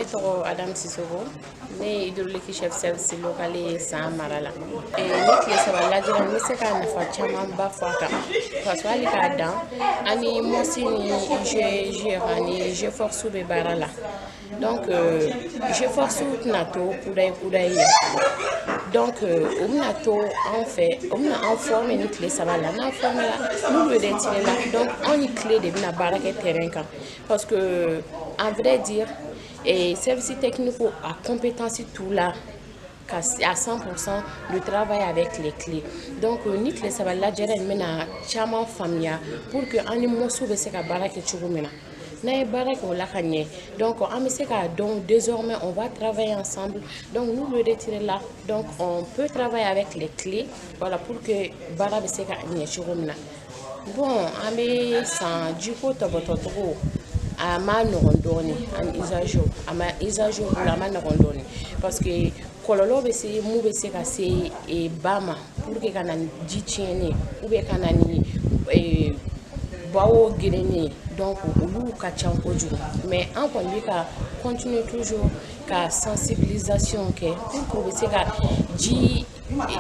tɔgɔ Adam Sisoko, ne ye hydraulique chef service local ye San Mara la. Ni tile saba lajɛra n bɛ se ka nafa camanba fɔ a kan parce que hali k'a dan an ni MOSI ni GIR ni GFORS bɛ baara la. Donc GFORS tɛna to kudayi ye. Donc o bɛna to anw fɛ o bɛna anw former ni tile saba la n'an former la n'olu yɛrɛ tigɛ la donc anw ni tile de bɛna baara kɛ terrain kan parce que à vrai dire service technique a compétence tout là à 100% de travail avec les clés. Donc ni tile saba lajɛra n bɛna caman faamuya pour que an ni MOSI bɛ se ka baara kɛ cogo min na. N'a ye baara kɛ o la ka ɲɛ donc an bɛ se k'a dɔn désormais on va travailler ensemble donc n'olu retiré là donc on peut travailler avec les clés voilà pour que baara bɛ se ka ɲɛ cogo min na. Bon an bɛ san jiko tɔbɔtɔcogo a ma nɔgɔn dɔɔni ani usage bolo a ma nɔgɔn dɔɔni parce que kɔlɔlɔ bɛ se mun bɛ se ka se ba ma pour que ka na ni ji tiɲɛni ou bien ka na ni bawo gerennen donc olu ka ca kojugu mais an kɔni bɛ ka continuer toujours ka sensibilisation kɛ pour que u bɛ se ka ji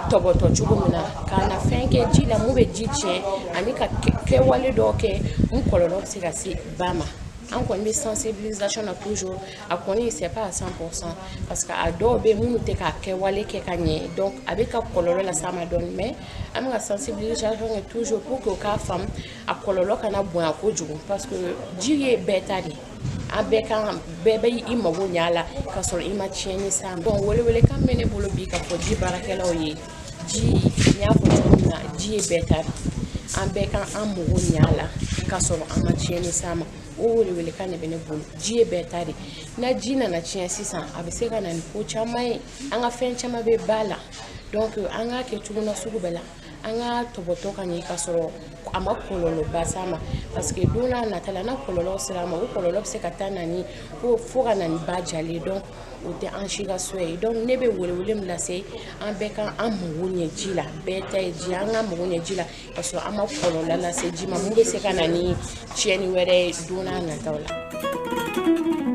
tɔbɔtɔ cogo min na ka na fɛn kɛ ji la mun bɛ ji tiɲɛ ani ka kɛwale dɔw kɛ mun kɔlɔlɔ bɛ se ka se ba ma. An kɔni bɛ sensibilisation na toujours a kɔni c'est pas à 100% parce que a dɔw bɛ minnu tɛ ka kɛwale kɛ ka ɲɛ donc a bɛ ka kɔlɔlɔ las'a ma dɔɔni mais an bɛ ka sensibilisation kɛ toujours pour que o k'a faamu a kɔlɔlɔ kana bonya kojugu parce que ji ye bɛɛ ta de an bɛɛ bɛ i mago ɲɛ a la ka sɔrɔ i ma tiɲɛni s'a ma. Bon welewelekan bɛ ne bolo bi ka fɔ ji baarakɛlaw ye ji n y'a fɔ cogo min na ji ye bɛɛ ta de an bɛɛ kan an mago ɲɛ a la ka sɔrɔ an ma tiɲɛni s'a ma. O welewelekan de bɛ ne bolo ji ye bɛɛ ta de na ji nana tiɲɛ sisan a bɛ se ka na ni ko caman ye an ka fɛn caman bɛ ba la donc an k'a kɛ cogo na sugu bɛɛ la an ka tɔbɔtɔ ka ɲɛ ka sɔrɔ a ma kɔlɔlɔba s'a ma parce que don n'a nata la n'a kɔlɔlɔ sera a ma o kɔlɔlɔ bɛ se ka taa na ni fo ka na ni ba jalen donc o tɛ an si ka so ye donc ne bɛ welewele min lase an bɛɛ kan an mago ɲɛ ji la bɛɛ ta ye ji an ka mago ɲɛ ji la ka sɔrɔ an ma kɔlɔlɔ lase ji ma mun bɛ se ka na ni tiɲɛni wɛrɛ ye don n'a nataw la.